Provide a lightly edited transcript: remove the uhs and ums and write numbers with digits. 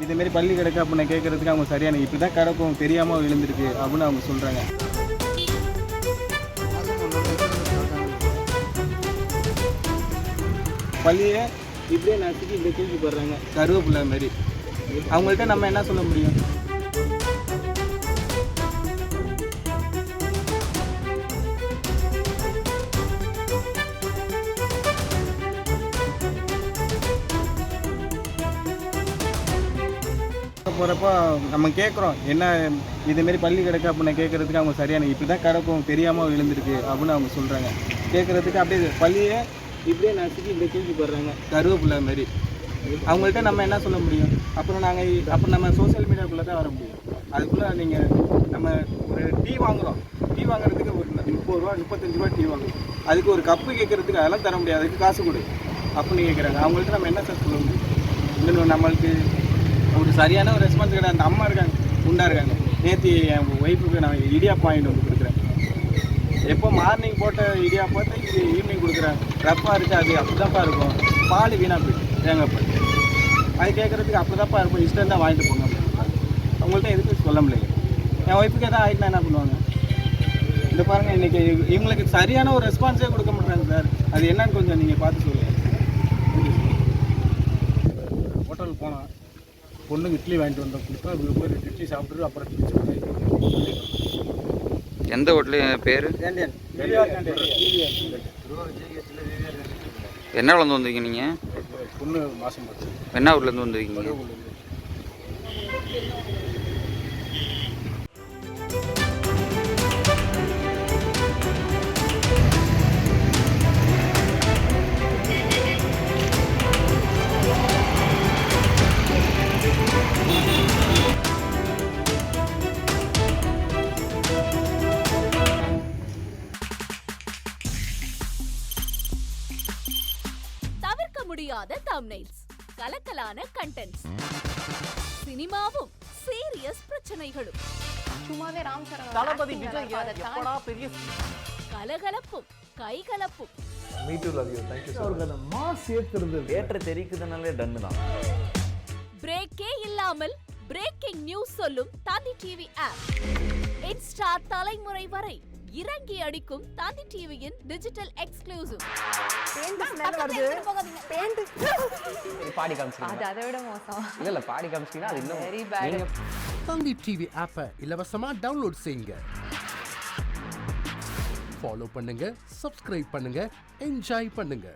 இதேமாரி பள்ளி கிடக்கு அப்படின்னு கேட்கறதுக்கு அவங்க சரியான இப்படி தான் கிடக்கும் தெரியாமல் விழுந்திருக்கு அப்படின்னு அவங்க சொல்கிறாங்க. பள்ளியை இப்படியே நசுக்கி இப்படி தூக்கி போடுறாங்க கருவேப்பிள்ளை மாதிரி. அவங்கள்ட்ட நம்ம என்ன சொல்ல முடியும்? போகிறப்போ நம்ம கேட்குறோம் என்ன இதேமாரி பள்ளி கிடக்கு அப்படின்னு கேட்குறதுக்கு அவங்க சரியான இப்படி தான் கிடக்கும் தெரியாமல் விழுந்திருக்கு அப்படின்னு அவங்க சொல்கிறாங்க. கேட்குறதுக்கு அப்படியே பள்ளியை இப்படியே நசுக்கி இப்படி தூக்கி போடுறாங்க கருவேப்பிள்ளை மாதிரி. அவங்கள்ட்ட நம்ம என்ன சொல்ல முடியும்? அப்புறம் நம்ம சோசியல் மீடியாவுக்குள்ளே தான் வர முடியும். அதுக்குள்ளே நீங்கள் நம்ம ஒரு டீ வாங்குகிறோம், டீ வாங்குறதுக்கு ஒரு 30 ரூபா 35 ரூபா டீ வாங்குறோம். அதுக்கு ஒரு கப்பு கேட்குறதுக்கு அதெல்லாம் தர முடியாது, அதுக்கு காசு கொடு அப்படின்னு கேட்குறாங்க. அவங்கள்ட்ட நம்ம என்ன சார் சொல்ல முடியும்? இன்னும் நம்மளுக்கு ஒரு சரியான ஒரு ரெஸ்பான்ஸ் கிடையாது. அந்த அம்மா இருக்காங்க, குண்டா இருக்காங்க. நேற்று என் ஒய்ஃபுக்கு நான் இடியாப்பம் வாங்கிட்டு வந்து கொடுக்குறேன். எப்போ மார்னிங் போட்ட இடியாப்பத்தை ஈவினிங் கொடுக்குறேன். ரப்பாக இருக்குது, அது அப்படி தான்ப்பா இருக்கும். பால் வீணாக போயிட்டு தேங்காய் பால் அது கேட்குறதுக்கு அப்படி தான்ப்பா இருக்கும், இஷ்டம் தான் வாங்கிட்டு போங்க. அவங்கள்ட்ட எதுக்கு சொல்ல முடியல. என் ஒய்ஃபுக்கு எதாவது ஆகிட்டுனா என்ன பண்ணுவாங்க? இந்த பாருங்கள், இன்றைக்கி இவங்களுக்கு சரியான ஒரு ரெஸ்பான்ஸே கொடுக்க மாட்டாங்க சார். அது என்னன்னு கொஞ்சம் நீங்கள் பார்த்து சொல்லுங்கள். ஹோட்டலுக்கு போனோம், பொண்ணுக்கு இட்லி வாங்கிட்டு வந்தோம், கொடுத்தோம். அதுக்கு போய் 2 இட்லி சாப்பிட்டு அப்புறம் எந்த ஹோட்டலு பேர்? என்ன ஊர்லேருந்து வந்தீங்க நீங்கள்? பொண்ணு மாதம் பார்த்து. என்ன ஊர்லேருந்து வந்திருக்கீங்க? முடியாத தம்ப்நெயில்ஸ், கலக்கலான கண்டென்ட்ஸ், சினிமாவும் சீரியஸ் பிரச்சனைகளும், சும்மாவே ராம் சரண் தளபதி விஜய் எப்படா பெரிய கலகலப்பும் கைகலப்பும். Me too love you. Thank you. அவருக்கு அந்த மாஸ் ஏத்துறது தியேட்டர் தெரிக்குதுனாலே டன் தான். பிரேக்கே இல்லாமல் பிரேக்கிங் நியூஸ் சொல்லும் தந்தி டிவி ஆப். இன்ஸ்டா தலைமுறை வரை இறங்கி அடிக்கும் தந்தி டிவியின் டிஜிட்டல் எக்ஸ்க்ளூசிவ். பாடி காமிச்சிங்க. அது அதை விட மோசம். இல்ல பாடி காமிச்சிங்கன்னா அது இன்னும் வெரி பேட். தந்தி டிவி ஆப்பை இலவசமா டவுன்லோட் செய்யுங்க. ஃபாலோ பண்ணுங்க, சப்ஸ்கிரைப் பண்ணுங்க, என்ஜாய் பண்ணுங்க.